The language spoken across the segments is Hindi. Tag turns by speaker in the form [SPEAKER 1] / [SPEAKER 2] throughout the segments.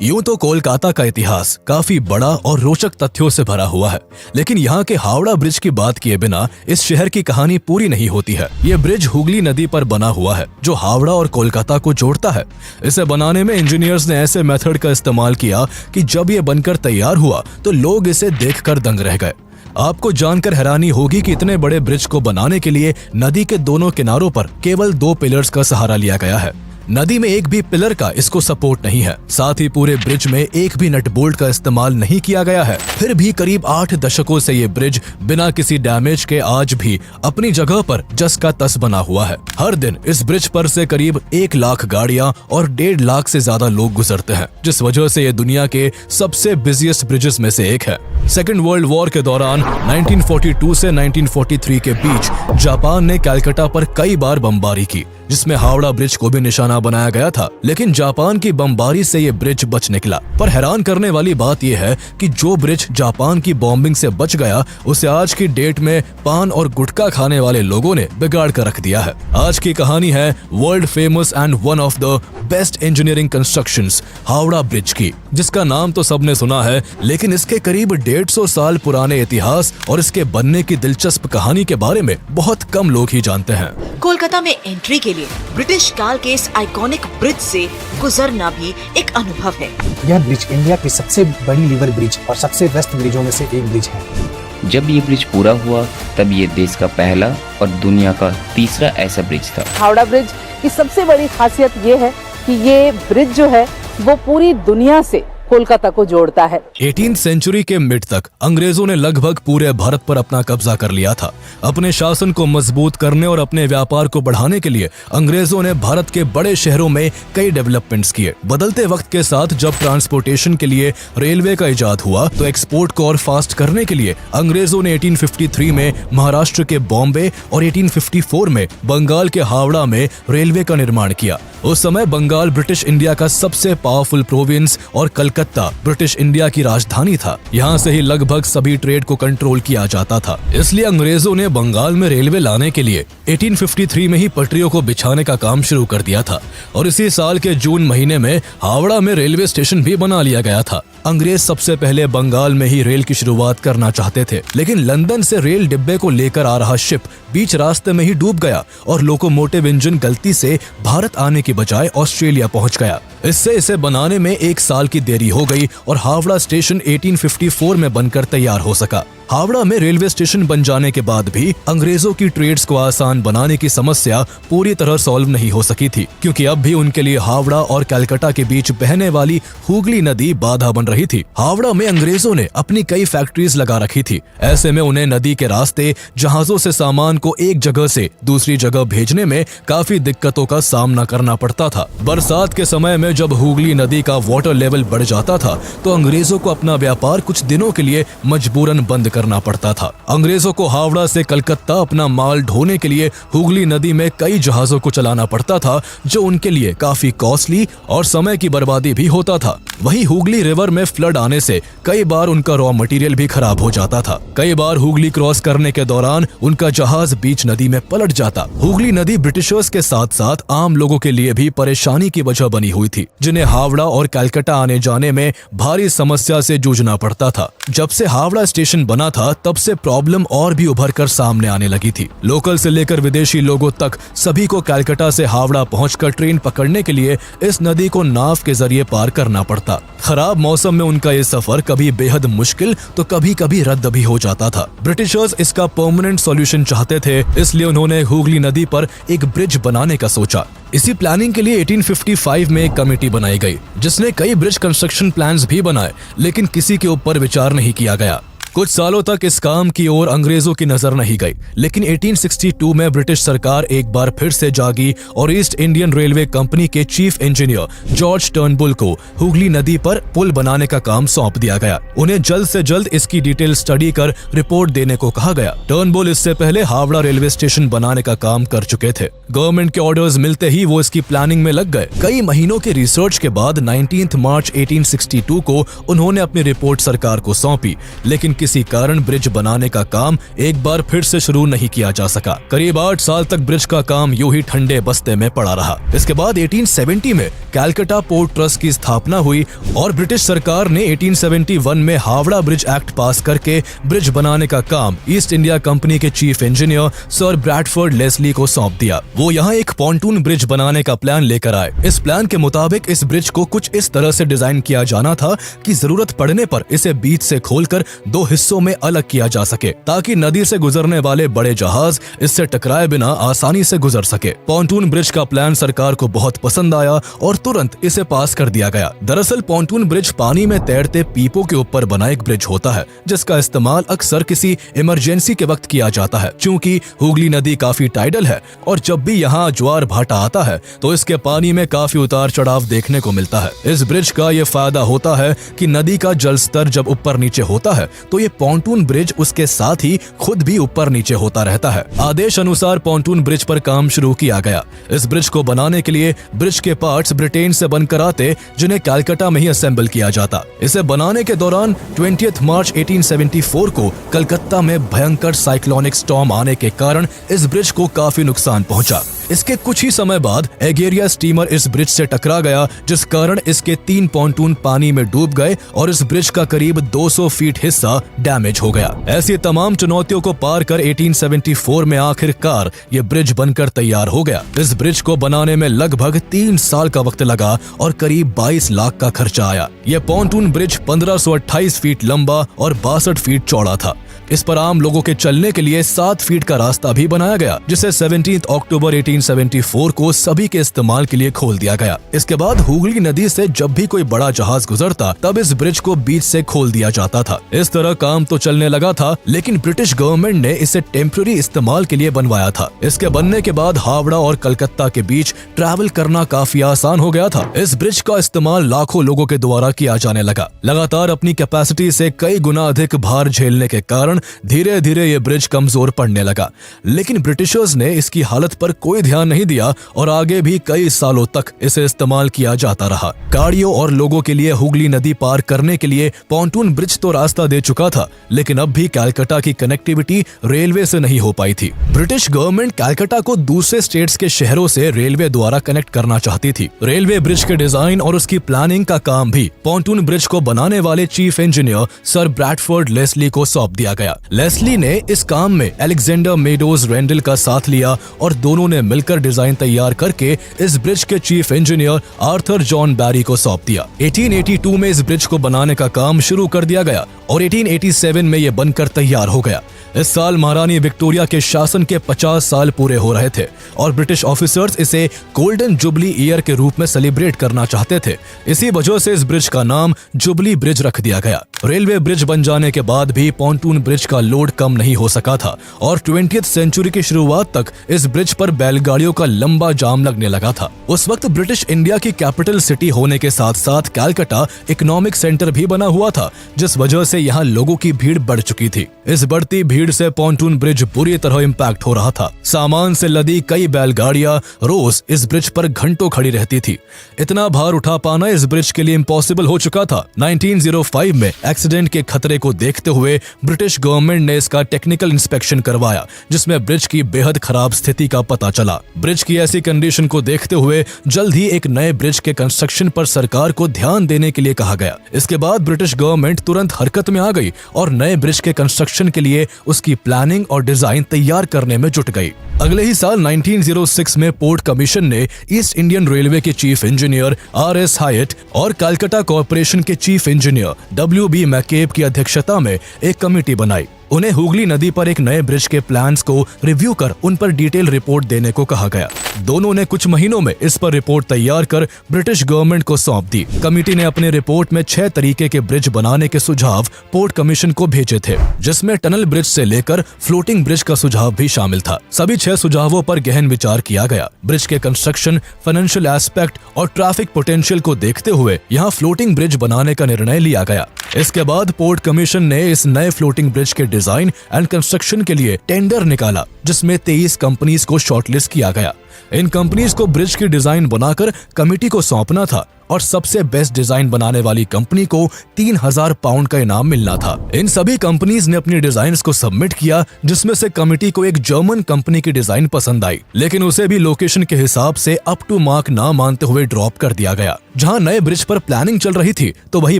[SPEAKER 1] यूं तो कोलकाता का इतिहास काफी बड़ा और रोचक तथ्यों से भरा हुआ है, लेकिन यहाँ के हावड़ा ब्रिज की बात किए बिना इस शहर की कहानी पूरी नहीं होती है। ये ब्रिज हुगली नदी पर बना हुआ है जो हावड़ा और कोलकाता को जोड़ता है। इसे बनाने में इंजीनियर्स ने ऐसे मेथड का इस्तेमाल किया कि जब ये बनकर तैयार हुआ तो लोग इसे देखकर दंग रह गए। आपको जानकर हैरानी होगी कि इतने बड़े ब्रिज को बनाने के लिए नदी के दोनों किनारों पर केवल 2 पिलर्स का सहारा लिया गया है। नदी में एक भी पिलर का इसको सपोर्ट नहीं है। साथ ही पूरे ब्रिज में एक भी नट बोल्ट का इस्तेमाल नहीं किया गया है। फिर भी करीब 8 दशकों से ये ब्रिज बिना किसी डैमेज के आज भी अपनी जगह पर जस का तस बना हुआ है। हर दिन इस ब्रिज पर से करीब 1 लाख गाड़ियां और 1.5 लाख से ज्यादा लोग गुजरते हैं, जिस वजह से ये दुनिया के सबसे बिजिएस्ट ब्रिजेस में से एक है। सेकेंड वर्ल्ड वॉर के दौरान 1942 से 1943 के बीच जापान ने कलकत्ता पर कई बार बमबारी की, जिसमें हावड़ा ब्रिज को भी निशाना बनाया गया था, लेकिन जापान की बमबारी से ये ब्रिज बच निकला। पर हैरान करने वाली बात यह है कि जो ब्रिज जापान की बॉम्बिंग से बच गया, उसे आज की डेट में पान और गुटखा खाने वाले लोगों ने बिगाड़ कर रख दिया है। आज की कहानी है world famous and one of the best engineering constructions Howrah bridge की, जिसका नाम तो सबने सुना है, लेकिन इसके करीब 150 साल पुराने इतिहास और इसके बनने की दिलचस्प कहानी के बारे में बहुत कम लोग ही जानते हैं।
[SPEAKER 2] कोलकाता में एंट्री के लिए ब्रिटिश काल के इस आइकॉनिक ब्रिज से गुजरना भी एक अनुभव है।
[SPEAKER 3] यह ब्रिज इंडिया की सबसे बड़ी लीवर ब्रिज और सबसे व्यस्त ब्रिजों में से एक ब्रिज है।
[SPEAKER 4] जब ये ब्रिज पूरा हुआ तब ये देश का पहला और दुनिया का तीसरा ऐसा ब्रिज था।
[SPEAKER 5] हावड़ा ब्रिज की सबसे बड़ी खासियत ये है कि ये ब्रिज जो है वो पूरी दुनिया से कोलकाता को जोड़ता है।
[SPEAKER 1] 18th सेंचुरी के मिड तक अंग्रेजों ने लगभग पूरे भारत पर अपना कब्जा कर लिया था। अपने शासन को मजबूत करने और अपने व्यापार को बढ़ाने के लिए अंग्रेजों ने भारत के बड़े शहरों में कई डेवलपमेंट्स किए। बदलते वक्त के साथ जब ट्रांसपोर्टेशन के लिए रेलवे का इजाद हुआ तो एक्सपोर्ट को और फास्ट करने के लिए अंग्रेजों ने 1853 में महाराष्ट्र के बॉम्बे और 1854 में बंगाल के हावड़ा में रेलवे का निर्माण किया। उस समय बंगाल ब्रिटिश इंडिया का सबसे पावरफुल प्रोविंस और कलकत्ता ब्रिटिश इंडिया की राजधानी था। यहाँ से ही लगभग सभी ट्रेड को कंट्रोल किया जाता था। इसलिए अंग्रेजों ने बंगाल में रेलवे लाने के लिए 1853 में ही पटरियों को बिछाने का काम शुरू कर दिया था और इसी साल के जून महीने में हावड़ा में रेलवे स्टेशन भी बना लिया गया था। अंग्रेज सबसे पहले बंगाल में ही रेल की शुरुआत करना चाहते थे, लेकिन लंदन से रेल डिब्बे को लेकर आ रहा शिप बीच रास्ते में ही डूब गया और लोकोमोटिव इंजन गलती से भारत आने की बजाय ऑस्ट्रेलिया पहुंच गया। इससे इसे बनाने में 1 साल की देरी हो गई और हावड़ा स्टेशन 1854 में बनकर तैयार हो सका। हावड़ा में रेलवे स्टेशन बन जाने के बाद भी अंग्रेजों की ट्रेड्स को आसान बनाने की समस्या पूरी तरह सॉल्व नहीं हो सकी थी, क्योंकि अब भी उनके लिए हावड़ा और कलकत्ता के बीच बहने वाली हुगली नदी बाधा बन रही थी। हावड़ा में अंग्रेजों ने अपनी कई फैक्ट्रीज लगा रखी थी। ऐसे में उन्हें नदी के रास्ते जहाजों से सामान को एक जगह से दूसरी जगह भेजने में काफी दिक्कतों का सामना करना पड़ता था। बरसात के समय में जब हुगली नदी का वाटर लेवल बढ़ जाता था तो अंग्रेजों को अपना व्यापार कुछ दिनों के लिए मजबूरन बंद करना पड़ता था। अंग्रेजों को हावड़ा से कलकत्ता अपना माल ढोने के लिए हुगली नदी में कई जहाजों को चलाना पड़ता था, जो उनके लिए काफी कॉस्टली और समय की बर्बादी भी होता था। वहीं हुगली रिवर में फ्लड आने से कई बार उनका रॉ मटेरियल भी खराब हो जाता था। कई बार हुगली क्रॉस करने के दौरान उनका जहाज बीच नदी में पलट जाता। हुगली नदी ब्रिटिशर्स के साथ साथ आम लोगों के लिए भी परेशानी की वजह बनी हुई थी, जिन्हें हावड़ा और कलकत्ता आने जाने में भारी समस्या से जूझना पड़ता था। जब से हावड़ा स्टेशन बना था तब से प्रॉब्लम और भी उभर कर सामने आने लगी थी। लोकल से लेकर विदेशी लोगों तक सभी को कलकत्ता से हावड़ा पहुंचकर ट्रेन पकड़ने के लिए इस नदी को नाव के जरिए पार करना पड़ता। खराब मौसम में उनका ये सफर कभी बेहद मुश्किल तो कभी कभी रद्द भी हो जाता था। ब्रिटिशर्स इसका परमानेंट सॉल्यूशन चाहते थे, इसलिए उन्होंने हुगली नदी पर एक ब्रिज बनाने का सोचा। इसी प्लानिंग के लिए 1855 में एक कमेटी बनाई गई, जिसने कई ब्रिज कंस्ट्रक्शन प्लान्स भी बनाए, लेकिन किसी के ऊपर विचार नहीं किया गया। कुछ सालों तक इस काम की ओर अंग्रेजों की नजर नहीं गई, लेकिन 1862 में ब्रिटिश सरकार एक बार फिर से जागी और ईस्ट इंडियन रेलवे कंपनी के चीफ इंजीनियर जॉर्ज टर्नबुल को हुगली नदी पर पुल बनाने का काम सौंप दिया गया। उन्हें जल्द से जल्द इसकी डिटेल स्टडी कर रिपोर्ट देने को कहा गया। टर्नबुल इससे पहले हावड़ा रेलवे स्टेशन बनाने का काम कर चुके थे। गवर्नमेंट के ऑर्डर्स मिलते ही वो इसकी प्लानिंग में लग गए। कई महीनों के रिसर्च के बाद 19 मार्च 1862 को उन्होंने अपनी रिपोर्ट सरकार को सौंपी, लेकिन किसी कारण ब्रिज बनाने का काम एक बार फिर से शुरू नहीं किया जा सका। करीब 8 साल तक ब्रिज का काम यूं ही ठंडे बस्ते में पड़ा रहा। इसके बाद 1870 में कैलकाटा पोर्ट ट्रस्ट की स्थापना हुई और ब्रिटिश सरकार ने 1871 में हावड़ा ब्रिज एक्ट पास करके ब्रिज बनाने का काम ईस्ट इंडिया कंपनी के chief engineer sir Bradford Leslie को सौंप दिया। वो यहाँ एक पॉन्टून ब्रिज बनाने का प्लान लेकर आए। इस प्लान के मुताबिक इस ब्रिज को कुछ इस तरह से डिजाइन किया जाना था कि जरूरत पड़ने पर इसे बीच से खोलकर 2 हिस्सों में अलग किया जा सके, ताकि नदी से गुजरने वाले बड़े जहाज इससे टकराए बिना आसानी से गुजर सके। पॉन्टून ब्रिज का प्लान सरकार को बहुत पसंद आया और तुरंत इसे पास कर दिया गया। दरअसल पॉन्टून ब्रिज पानी में तैरते पीपों के ऊपर बना एक ब्रिज होता है, जिसका इस्तेमाल अक्सर किसी इमरजेंसी के वक्त किया जाता है। क्योंकि हुगली नदी काफी टाइडल है और जब भी यहाँ ज्वार भाटा आता है तो इसके पानी में काफी उतार चढ़ाव देखने को मिलता है। इस ब्रिज का ये फायदा होता है कि नदी का जल स्तर जब ऊपर नीचे होता है तो ये पॉन्टून ब्रिज उसके साथ ही खुद भी ऊपर नीचे होता रहता है। आदेश अनुसार पॉन्टून ब्रिज पर काम शुरू किया गया। इस ब्रिज को बनाने के लिए ब्रिज के पार्ट्स ब्रिटेन से बनकर आते, जिन्हें कलकत्ता में ही असेंबल किया जाता। इसे बनाने के दौरान 20 मार्च 1874 को कलकत्ता में भयंकर साइक्लोनिक स्टॉर्म आने के कारण इस ब्रिज को काफी नुकसान पहुंचा। इसके कुछ ही समय बाद एगेरिया स्टीमर इस ब्रिज से टकरा गया, जिस कारण इसके 3 पॉन्टून पानी में डूब गए और इस ब्रिज का करीब 200 फीट हिस्सा डैमेज हो गया। ऐसी तमाम चुनौतियों को पार कर 1874 में आखिरकार ये ब्रिज बनकर तैयार हो गया। इस ब्रिज को बनाने में लगभग 3 साल का वक्त लगा और करीब 22 लाख का खर्चा आया। यह पॉन्टून ब्रिज 1528 फीट लंबा और 62 फीट चौड़ा था। इस पर आम लोगों के चलने के लिए 7 फीट का रास्ता भी बनाया गया, जिसे 17 अक्टूबर 1874 को सभी के इस्तेमाल के लिए खोल दिया गया। इसके बाद हुगली नदी से जब भी कोई बड़ा जहाज गुजरता तब इस ब्रिज को बीच से खोल दिया जाता था। इस तरह काम तो चलने लगा था, लेकिन ब्रिटिश गवर्नमेंट ने इसे टेम्पररी इस्तेमाल के लिए बनवाया था। इसके बनने के बाद हावड़ा और कलकत्ता के बीच ट्रैवल करना काफी आसान हो गया था। इस ब्रिज का इस्तेमाल लाखों लोगों के द्वारा किया जाने लगा। लगातार अपनी कैपेसिटी से कई गुना अधिक भार झेलने के कारण धीरे धीरे ये ब्रिज कमजोर पड़ने लगा। लेकिन ब्रिटिशर्स ने इसकी हालत पर कोई ध्यान नहीं दिया और आगे भी कई सालों तक इसे इस्तेमाल किया जाता रहा। गाड़ियों और लोगों के लिए हुगली नदी पार करने के लिए पॉन्टून ब्रिज तो रास्ता दे चुका था, लेकिन अब भी कलकत्ता की कनेक्टिविटी रेलवे से नहीं हो पाई थी। ब्रिटिश गवर्नमेंट कलकत्ता को दूसरे स्टेट्स के शहरों से रेलवे द्वारा कनेक्ट करना चाहती थी। रेलवे ब्रिज के डिजाइन और उसकी प्लानिंग का काम भी पॉन्टून ब्रिज को बनाने वाले chief engineer sir Bradford Leslie को सौंप दिया गया। लेस्ली ने इस काम में अलेक्जेंडर मेडोज रेंडल का साथ लिया और दोनों ने मिलकर डिजाइन तैयार करके इस ब्रिज के चीफ इंजीनियर आर्थर जॉन बैरी को सौंप दिया। 1882 में इस ब्रिज को बनाने का काम शुरू कर दिया गया और 1887 में यह बनकर तैयार हो गया। इस साल महारानी विक्टोरिया के शासन के 50 साल पूरे हो रहे थे और ब्रिटिश ऑफिसर्स इसे गोल्डन जुबली ईयर के रूप में सेलिब्रेट करना चाहते थे। इसी वजह से इस ब्रिज का नाम जुबली ब्रिज रख दिया गया। रेलवे ब्रिज बन जाने के बाद भी पॉन्टून ब्रिज का लोड कम नहीं हो सका था और 20th सेंचुरी की शुरुआत तक इस ब्रिज पर बैलगाड़ियों का लंबा जाम लगने लगा था। उस वक्त ब्रिटिश इंडिया की कैपिटल सिटी होने के साथ साथ कलकत्ता इकोनॉमिक सेंटर भी बना हुआ था, जिस वजह से यहाँ लोगों की भीड़ बढ़ चुकी थी। इस बढ़ती भीड़ से पॉन्टून ब्रिज बुरी तरह इम्पैक्ट हो रहा था। सामान से लदी कई बैलगाड़ियां रोज इस ब्रिज पर घंटों खड़ी रहती थी। इतना भार उठा पाना इस ब्रिज के लिए इम्पॉसिबल हो चुका था। 1905 में एक्सीडेंट के खतरे को देखते हुए ब्रिटिश गवर्नमेंट ने इसका टेक्निकल इंस्पेक्शन करवाया, जिसमें ब्रिज की बेहद खराब स्थिति का पता चला। ब्रिज की ऐसी कंडीशन को देखते हुए जल्द ही एक नए ब्रिज के कंस्ट्रक्शन पर सरकार को ध्यान देने के लिए कहा गया। इसके बाद ब्रिटिश गवर्नमेंट तुरंत हरकत में आ गई और नए ब्रिज के कंस्ट्रक्शन के लिए उसकी प्लानिंग और डिजाइन तैयार करने में जुट गई। अगले ही साल 1906 में पोर्ट कमीशन ने ईस्ट इंडियन रेलवे के चीफ इंजीनियर R.S. हायट और कलकत्ता कॉर्पोरेशन के चीफ इंजीनियर W.B. मैकेब की अध्यक्षता में एक कमेटी बनाई। उन्हें हुगली नदी पर एक नए ब्रिज के प्लान्स को रिव्यू कर उन पर डिटेल रिपोर्ट देने को कहा गया। दोनों ने कुछ महीनों में इस पर रिपोर्ट तैयार कर ब्रिटिश गवर्नमेंट को सौंप दी। कमेटी ने अपने रिपोर्ट में 6 तरीके के ब्रिज बनाने के सुझाव पोर्ट कमीशन को भेजे थे, जिसमें टनल ब्रिज से लेकर फ्लोटिंग ब्रिज का सुझाव भी शामिल था। सभी 6 सुझावों पर गहन विचार किया गया। ब्रिज के कंस्ट्रक्शन, फाइनेंशियल एस्पेक्ट और ट्रैफिक पोटेंशियल को देखते हुए यहाँ फ्लोटिंग ब्रिज बनाने का निर्णय लिया गया। इसके बाद पोर्ट कमीशन ने इस नए फ्लोटिंग ब्रिज के डिजाइन एंड कंस्ट्रक्शन के लिए टेंडर निकाला, जिसमें 23 कंपनीज को शॉर्टलिस्ट किया गया। इन कंपनीज को ब्रिज की डिजाइन बनाकर कमेटी को सौंपना था और सबसे बेस्ट डिजाइन बनाने वाली कंपनी को 3000 पाउंड का इनाम मिलना था। इन सभी कंपनीज ने अपनी डिजाइन्स को सबमिट किया, जिसमें से कमेटी को एक जर्मन कंपनी की डिजाइन पसंद आई, लेकिन उसे भी लोकेशन के हिसाब से अप टू मार्क ना मानते हुए ड्रॉप कर दिया गया। जहां नए ब्रिज पर प्लानिंग चल रही थी, तो वही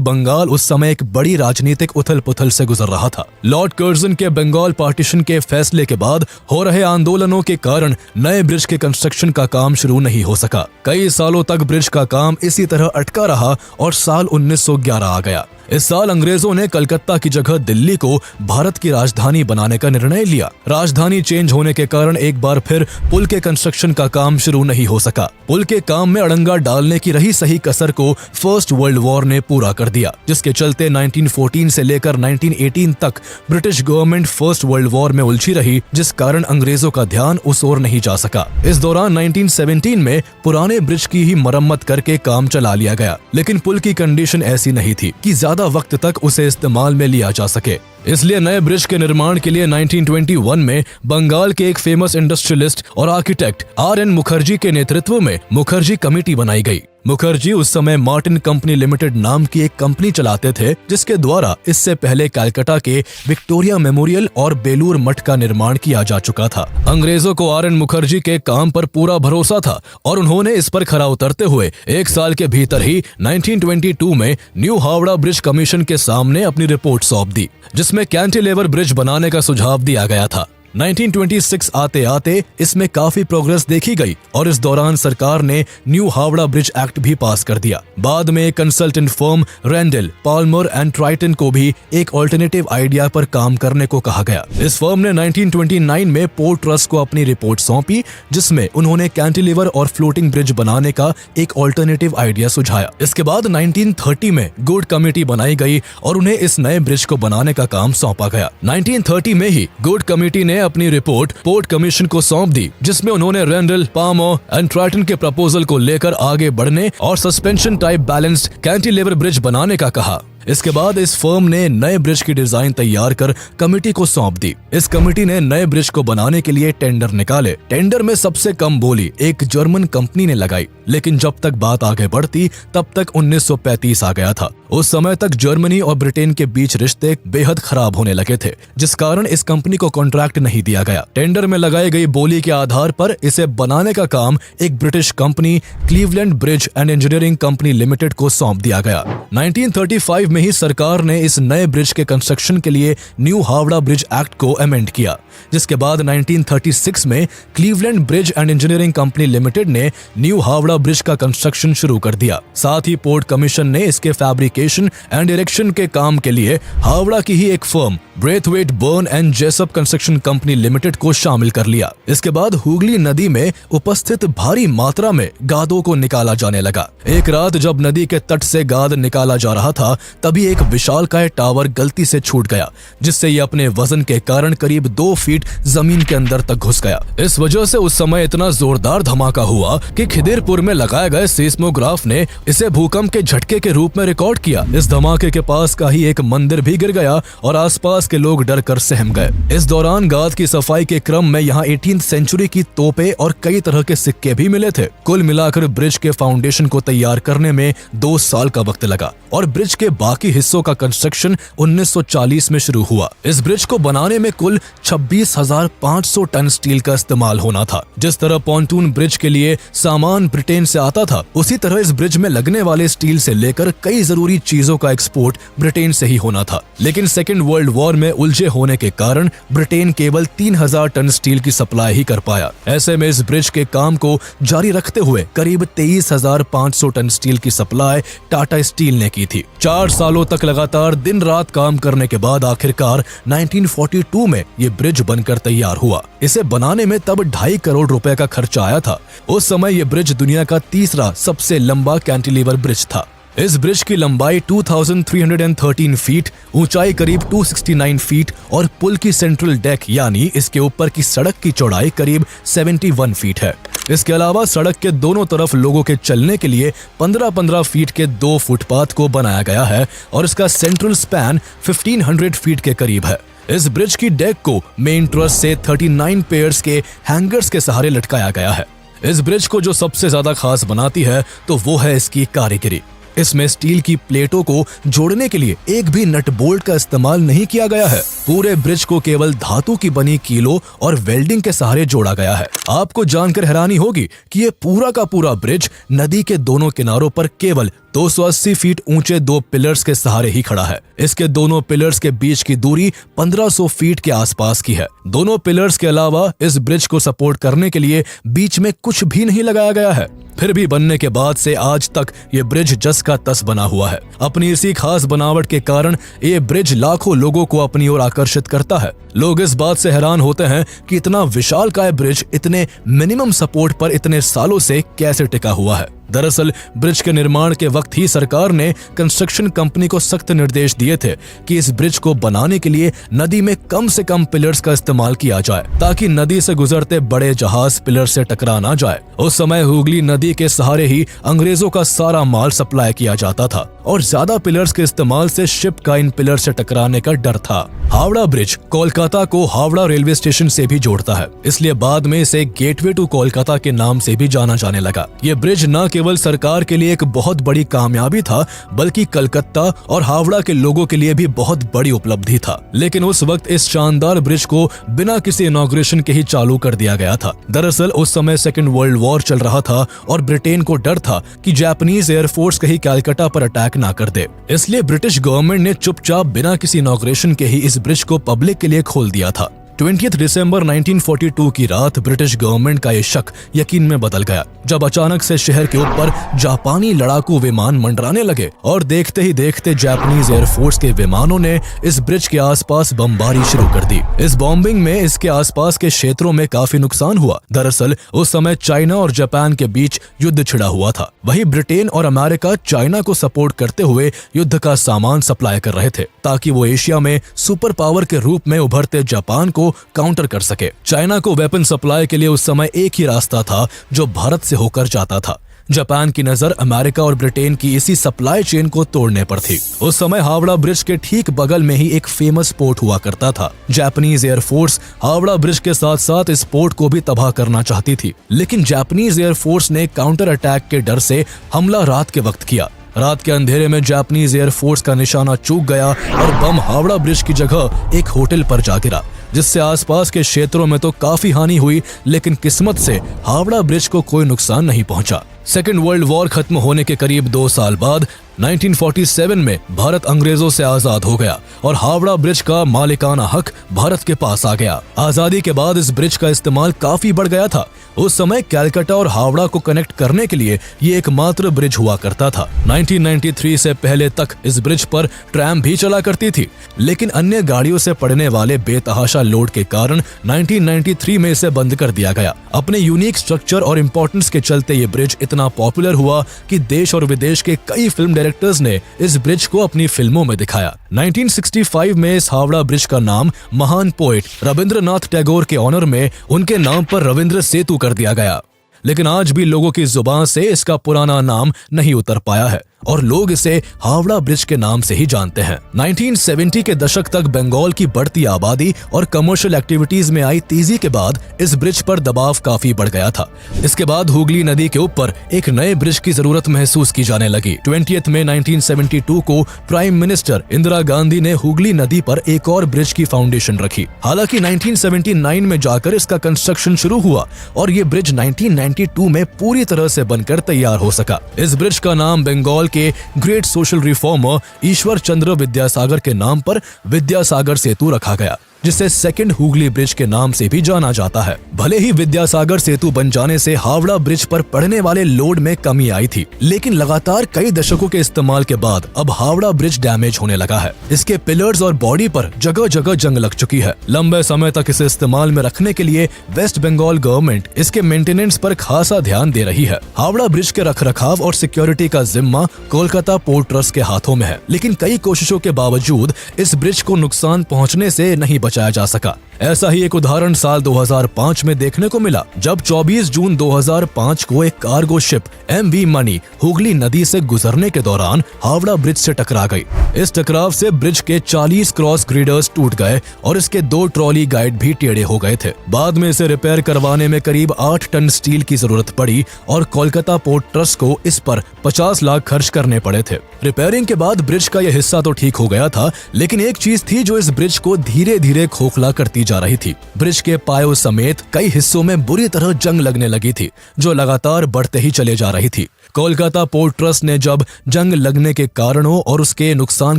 [SPEAKER 1] बंगाल उस समय एक बड़ी राजनीतिक उथल पुथल से गुजर रहा था। लॉर्ड कर्जन के बंगाल पार्टीशन के फैसले के बाद हो रहे आंदोलनों के कारण नए ब्रिज के कंस्ट्रक्शन का काम शुरू नहीं हो सका। कई सालों तक ब्रिज का काम इसी तरह अटका रहा और साल 1911 आ गया। इस साल अंग्रेजों ने कलकत्ता की जगह दिल्ली को भारत की राजधानी बनाने का निर्णय लिया। राजधानी चेंज होने के कारण एक बार फिर पुल के कंस्ट्रक्शन का काम शुरू नहीं हो सका। पुल के काम में अड़ंगा डालने की रही सही कसर को फर्स्ट वर्ल्ड वॉर ने पूरा कर दिया, जिसके चलते 1914 से लेकर 1918 तक British government first world war में उलझी रही, जिस कारण अंग्रेजों का ध्यान उस ओर नहीं जा सका। इस दौरान 1917 में पुराने ब्रिज की ही मरम्मत करके काम चला लिया गया, लेकिन पुल की कंडीशन ऐसी नहीं थी कि ज्यादा वक्त तक उसे इस्तेमाल में लिया जा सके। इसलिए नए ब्रिज के निर्माण के लिए 1921 में बंगाल के एक फेमस इंडस्ट्रियलिस्ट और आर्किटेक्ट RN मुखर्जी के नेतृत्व में मुखर्जी कमेटी बनाई गई। मुखर्जी उस समय मार्टिन कंपनी लिमिटेड नाम की एक कंपनी चलाते थे, जिसके द्वारा इससे पहले कलकत्ता के विक्टोरिया मेमोरियल और बेलूर मठ का निर्माण किया जा चुका था। अंग्रेजों को RN मुखर्जी के काम पर पूरा भरोसा था और उन्होंने इस पर खरा उतरते हुए एक साल के भीतर ही 1922 में न्यू हावड़ा ब्रिज कमीशन के सामने अपनी रिपोर्ट सौंप दी, जिसमें कैंटिलीवर ब्रिज बनाने का सुझाव दिया गया था। 1926 आते आते इसमें काफी प्रोग्रेस देखी गई और इस दौरान सरकार ने न्यू हावड़ा ब्रिज एक्ट भी पास कर दिया। बाद में consultant firm Rendel, Palmer and Tritton को भी एक ऑल्टरनेटिव आइडिया पर काम करने को कहा गया। इस फर्म ने 1929 में पोर्ट ट्रस्ट को अपनी रिपोर्ट सौंपी, जिसमें उन्होंने कैंटिलीवर और फ्लोटिंग ब्रिज बनाने का एक ऑल्टरनेटिव आइडिया सुझाया। इसके बाद 1930 में गुड कमेटी बनाई गई और उन्हें इस नए ब्रिज को बनाने का काम सौंपा गया। 1930 में ही गुड कमेटी ने अपनी रिपोर्ट पोर्ट कमीशन को सौंप दी, जिसमें उन्होंने रेंडल, पाल्मर एंड ट्राइटन के प्रपोजल को लेकर आगे बढ़ने और suspension type balanced cantilever bridge बनाने का कहा। इसके बाद इस फर्म ने नए ब्रिज की डिजाइन तैयार कर कमेटी को सौंप दी। इस कमेटी ने नए ब्रिज को बनाने के लिए टेंडर निकाले। टेंडर में सबसे कम बोली एक जर्मन कंपनी ने लगाई, लेकिन जब तक बात आगे बढ़ती तब तक 1935 आ गया था। उस समय तक जर्मनी और ब्रिटेन के बीच रिश्ते बेहद खराब होने लगे थे, जिस कारण इस कंपनी को कॉन्ट्रैक्ट नहीं दिया गया। टेंडर में लगाई गई बोली के आधार पर इसे बनाने का काम एक British company Cleveland bridge and engineering company limited को सौंप दिया गया। 1935 में ही सरकार ने इस नए ब्रिज के कंस्ट्रक्शन के लिए न्यू हावड़ा ब्रिज एक्ट को अमेंड किया, जिसके बाद 1936 में Cleveland bridge and engineering company limited ने न्यू हावड़ा ब्रिज का कंस्ट्रक्शन शुरू कर दिया। साथ ही पोर्ट कमीशन ने इसके फैब्रिकेशन एंड इरेक्शन के काम के लिए हावड़ा की ही एक firm Braithwaite Burn and Jessop construction company limited को शामिल कर लिया। इसके बाद हुगली नदी में उपस्थित भारी मात्रा में गादों को निकाला जाने लगा। एक रात जब नदी के तट से गाद निकाला जा रहा था, तभी एक विशालकाय टावर गलती से छूट गया, जिससे ये अपने वजन के कारण करीब 2 फीट जमीन के अंदर तक घुस गया। इस वजह से उस समय इतना जोरदार धमाका हुआ कि खिदिरपुर में लगाए गए सीस्मोग्राफ ने इसे भूकंप के झटके के रूप में रिकॉर्ड किया। इस धमाके के पास का ही एक मंदिर भी गिर गया और आसपास के लोग डर कर सहम गए। इस दौरान गाद की सफाई के क्रम में यहाँ 18th सेंचुरी की तोपें और कई तरह के सिक्के भी मिले थे। कुल मिलाकर ब्रिज के फाउंडेशन को तैयार करने में 2 साल का वक्त लगा और ब्रिज के बाकी हिस्सों का कंस्ट्रक्शन 1940 में शुरू हुआ। इस ब्रिज को बनाने में कुल 26,500 टन स्टील का इस्तेमाल होना था। जिस तरह पॉन्टून ब्रिज के लिए सामान ब्रिटेन से आता था, उसी तरह इस ब्रिज में लगने वाले स्टील से लेकर कई जरूरी चीजों का एक्सपोर्ट ब्रिटेन से ही होना था। लेकिन सेकेंड वर्ल्ड वॉर में उलझे होने के कारण ब्रिटेन केवल 3,000 टन स्टील की सप्लाई ही कर पाया। ऐसे में इस ब्रिज के काम को जारी रखते हुए करीब 23,500 टन स्टील की सप्लाई टाटा स्टील ने की थी। 4 सालों तक लगातार दिन रात काम करने के बाद आखिरकार 1942 में ये ब्रिज बनकर तैयार हुआ। इसे बनाने में तब 2.5 करोड़ रुपए का खर्चा आया था। उस समय ये ब्रिज दुनिया का तीसरा सबसे लंबा कैंटिलीवर ब्रिज था। इस ब्रिज की लंबाई 2313 फीट, ऊंचाई करीब 269 फीट और पुल की सेंट्रल डेक यानी इसके ऊपर की सड़क की चौड़ाई करीब 71 फीट है। इसके अलावा सड़क के दोनों तरफ लोगों के चलने के लिए 15-15 फीट के 2 फुटपाथ को बनाया गया है और इसका सेंट्रल स्पैन 1500 फीट के करीब है। इस ब्रिज की डेक को मेन ट्रस से 39 पेयर्स के हैंगर्स के सहारे लटकाया गया है। इस ब्रिज को जो सबसे ज्यादा खास बनाती है तो वो है इसकी कारीगरी। इसमें स्टील की प्लेटों को जोड़ने के लिए एक भी नट बोल्ट का इस्तेमाल नहीं किया गया है। पूरे ब्रिज को केवल धातु की बनी कीलों और वेल्डिंग के सहारे जोड़ा गया है। आपको जानकर हैरानी होगी कि ये पूरा का पूरा ब्रिज नदी के दोनों किनारों पर केवल 280 फीट ऊंचे 2 पिलर्स के सहारे ही खड़ा है। इसके दोनों पिलर्स के बीच की दूरी 1500 फीट के आसपास की है। दोनों पिलर्स के अलावा इस ब्रिज को सपोर्ट करने के लिए बीच में कुछ भी नहीं लगाया गया है। फिर भी बनने के बाद से आज तक ये ब्रिज जस का तस बना हुआ है। अपनी इसी खास बनावट के कारण ये ब्रिज लाखों लोगों को अपनी ओर आकर्षित करता है। लोग इस बात से हैरान होते हैं कि इतना विशालकाय ब्रिज इतने मिनिमम सपोर्ट पर इतने सालों से कैसे टिका हुआ है। दरअसल ब्रिज के निर्माण के वक्त ही सरकार ने कंस्ट्रक्शन कंपनी को सख्त निर्देश दिए थे कि इस ब्रिज को बनाने के लिए नदी में कम से कम पिलर्स का इस्तेमाल किया जाए, ताकि नदी से गुजरते बड़े जहाज पिलर से टकरा ना जाए। उस समय हुगली नदी के सहारे ही अंग्रेजों का सारा माल सप्लाई किया जाता था और ज्यादा पिलर्स के इस्तेमाल से शिप का इन पिलर से टकराने का डर था। हावड़ा ब्रिज कोलकाता को हावड़ा रेलवे स्टेशन से भी जोड़ता है, इसलिए बाद में इसे गेटवे टू कोलकाता के नाम से भी जाना जाने लगा। ये ब्रिज न केवल सरकार के लिए एक बहुत बड़ी कामयाबी था, बल्कि कलकत्ता और हावड़ा के लोगों के लिए भी बहुत बड़ी उपलब्धि था। लेकिन उस वक्त इस शानदार ब्रिज को बिना किसी इनॉग्रेशन के ही चालू कर दिया गया था। दरअसल उस समय सेकेंड वर्ल्ड वॉर चल रहा था और ब्रिटेन को डर था कि जापानीज एयरफोर्स कहीं कलकत्ता पर अटैक ना कर दे, इसलिए ब्रिटिश गवर्नमेंट ने चुपचाप बिना किसी इनॉग्रेशन के ही इस ब्रिज को पब्लिक के लिए खोल दिया था। 20 दिसंबर 1942 की रात ब्रिटिश गवर्नमेंट का ये शक यकीन में बदल गया, जब अचानक से शहर के ऊपर जापानी लड़ाकू विमान मंडराने लगे और देखते ही देखते जापानीज एयरफोर्स के विमानों ने इस ब्रिज के आसपास बमबारी शुरू कर दी। इस बॉम्बिंग में इसके आसपास के क्षेत्रों में काफी नुकसान हुआ। दरअसल उस समय चाइना और जापान के बीच युद्ध छिड़ा हुआ था। वहीं ब्रिटेन और अमेरिका चाइना को सपोर्ट करते हुए युद्ध का सामान सप्लाई कर रहे थे, ताकि वो एशिया में सुपर पावर के रूप में उभरते जापान को काउंटर कर सके। चाइना को वेपन सप्लाई के लिए उस समय एक ही रास्ता था जो भारत से होकर जाता था। जापान की नजर अमेरिका और ब्रिटेन की इसी सप्लाई चेन को तोड़ने पर थी। उस समय हावड़ा ब्रिज के ठीक बगल में ही एक फेमस पोर्ट हुआ करता था। जापानीज एयरफोर्स हावड़ा ब्रिज के साथ साथ इस पोर्ट को भी तबाह करना चाहती थी, लेकिन जापानीज एयरफोर्स ने काउंटर अटैक के डर से हमला रात के वक्त किया। रात के अंधेरे में जापानीज एयरफोर्स का निशाना चूक गया और बम हावड़ा ब्रिज की जगह एक होटल पर जा गिरा, जिससे आसपास के क्षेत्रों में तो काफी हानि हुई, लेकिन किस्मत से हावड़ा ब्रिज को कोई नुकसान नहीं पहुंचा। सेकेंड वर्ल्ड वॉर खत्म होने के करीब 2 साल बाद 1947 में भारत अंग्रेजों से आजाद हो गया और हावड़ा ब्रिज का मालिकाना हक भारत के पास आ गया। आजादी के बाद इस ब्रिज का इस्तेमाल काफी बढ़ गया था। उस समय कलकत्ता और हावड़ा को कनेक्ट करने के लिए ये एकमात्र ब्रिज हुआ करता था। 1993 से पहले तक इस ब्रिज पर ट्रैम भी चला करती थी, लेकिन अन्य गाड़ियों से पड़ने वाले बेतहाशा लोड के कारण 1993 में इसे बंद कर दिया गया। अपने यूनिक स्ट्रक्चर और इम्पोर्टेंस के चलते ये ब्रिज इतना पॉपुलर हुआ कि देश और विदेश के कई फिल्म डायरेक्टर्स ने इस ब्रिज को अपनी फिल्मों में दिखाया। 1965 में इस हावड़ा ब्रिज का नाम महान पोएट रविंद्रनाथ टैगोर के ऑनर में उनके नाम पर रविंद्र सेतु कर दिया गया, लेकिन आज भी लोगों की जुबान से इसका पुराना नाम नहीं उतर पाया है और लोग इसे हावड़ा ब्रिज के नाम से ही जानते हैं। 1970 के दशक तक बंगाल की बढ़ती आबादी और कमर्शियल एक्टिविटीज में आई तेजी के बाद इस ब्रिज पर दबाव काफी बढ़ गया था। इसके बाद हुगली नदी के ऊपर एक नए ब्रिज की जरूरत महसूस की जाने लगी। 20 मई 1972 को प्राइम मिनिस्टर इंदिरा गांधी ने हुगली नदी पर एक और ब्रिज की फाउंडेशन रखी। हालांकि 1979 में जाकर इसका कंस्ट्रक्शन शुरू हुआ और ये ब्रिज 1992 में पूरी तरह से बनकर तैयार हो सका। इस ब्रिज का नाम बंगाल के great social reformer Ishwar Chandra Vidyasagar के नाम पर विद्यासागर सेतु रखा गया, जिसे सेकंड हुगली ब्रिज के नाम से भी जाना जाता है। भले ही विद्यासागर सेतु बन जाने से हावड़ा ब्रिज पर पड़ने वाले लोड में कमी आई थी, लेकिन लगातार कई दशकों के इस्तेमाल के बाद अब हावड़ा ब्रिज डैमेज होने लगा है। इसके पिलर्स और बॉडी पर जगह जगह जंग लग चुकी है। लंबे समय तक इसे इस्तेमाल में रखने के लिए वेस्ट बंगाल गवर्नमेंट इसके मेंटेनेंस पर खासा ध्यान दे रही है। हावड़ा ब्रिज के रखरखाव और सिक्योरिटी का जिम्मा कोलकाता पोर्ट ट्रस्ट के हाथों में है, लेकिन कई कोशिशों के बावजूद इस ब्रिज को नुकसान पहुँचने से नहीं बचाया जा सका। ऐसा ही एक उदाहरण साल 2005 में देखने को मिला, जब 24 जून 2005 को एक cargo ship MV money Hooghly नदी से गुजरने के दौरान हावड़ा ब्रिज से टकरा गई। इस टकराव से ब्रिज के 40 क्रॉस ग्रिडर्स टूट गए और इसके 2 ट्रॉली गाइड भी टेढ़े हो गए थे। बाद में इसे रिपेयर करवाने में करीब 8 टन स्टील की जरूरत पड़ी और कोलकाता पोर्ट ट्रस्ट को इस पर 50 लाख खर्च करने पड़े थे। रिपेयरिंग के बाद ब्रिज का यह हिस्सा तो ठीक हो गया था, लेकिन एक चीज थी जो इस ब्रिज को धीरे धीरे खोखला करती जा रही थी। ब्रिज के पायों समेत कई हिस्सों में बुरी तरह जंग लगने लगी थी, जो लगातार बढ़ते ही चले जा रही थी। कोलकाता पोर्ट ट्रस्ट ने जब जंग लगने के कारणों और उसके नुकसान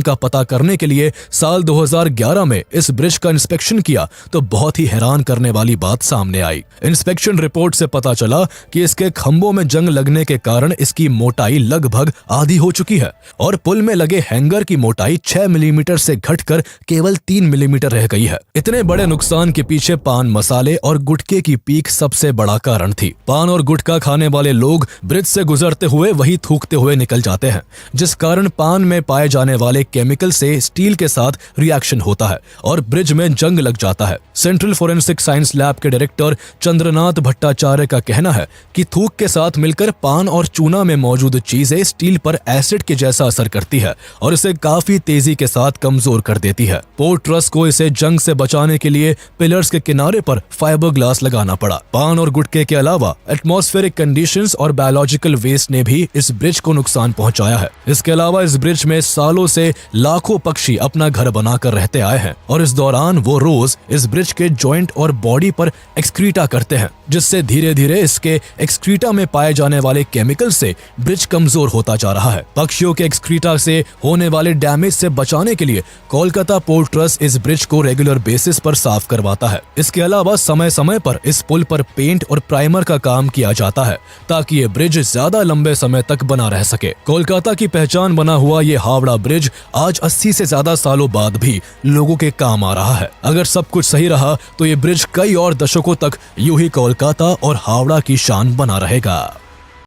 [SPEAKER 1] का पता करने के लिए साल 2011 में इस ब्रिज का इंस्पेक्शन किया तो बहुत ही हैरान करने वाली बात सामने आई। इंस्पेक्शन रिपोर्ट से पता चला कि इसके खंभों में जंग लगने के कारण इसकी मोटाई लगभग आधी हो चुकी है और पुल में लगे हैंगर की मोटाई 6 मिलीमीटर से घटकर केवल 3 मिलीमीटर रह गई है। इतने बड़े नुकसान के पीछे पान मसाले और गुटखे की पीक सबसे बड़ा कारण थी। पान और गुटखा खाने वाले लोग ब्रिज से गुजरते हुए वही थूकते हुए निकल जाते हैं, जिस कारण पान में पाए जाने वाले केमिकल से स्टील के साथ रिएक्शन होता है और ब्रिज में जंग लग जाता है। सेंट्रल फोरेंसिक साइंस लैब के डायरेक्टर चंद्रनाथ भट्टाचार्य का कहना है कि थूक के साथ मिलकर पान और चूना में मौजूद चीजें स्टील पर एसिड के जैसा असर करती है और इसे काफी तेजी के साथ कमजोर कर देती है। पोर्ट ट्रस्ट को इसे जंग से बचाने के लिए पिलर्स के किनारे पर फाइबर ग्लास लगाना पड़ा। पान और गुटखे के अलावा एटमॉस्फेरिक कंडीशंस और बायोलॉजिकल वेस्ट ने भी इस ब्रिज को नुकसान पहुंचाया है। इसके अलावा इस ब्रिज में सालों से लाखों पक्षी अपना घर बनाकर रहते आए हैं और इस दौरान वो रोज इस ब्रिज के जॉइंट और बॉडी पर एक्सक्रीटा करते हैं, जिससे धीरे धीरे इसके एक्सक्रीटा में पाए जाने वाले केमिकल से ब्रिज कमजोर होता जा रहा है। पक्षियों के एक्सक्रीटा से होने वाले डैमेज से बचाने के लिए कोलकाता पोर्ट ट्रस्ट इस ब्रिज को रेगुलर बेसिस पर साफ करवाता है। इसके अलावा समय समय पर इस पुल पर पेंट और प्राइमर का काम किया जाता है ताकि ये ब्रिज ज्यादा लंबे समय तक बना रह सके। कोलकाता की पहचान बना हुआ ये हावड़ा ब्रिज आज 80 से ज्यादा सालों बाद भी लोगों के काम आ रहा है। अगर सब कुछ सही रहा तो ये ब्रिज कई और दशकों तक यूं ही कोलकाता और हावड़ा की शान बना रहेगा।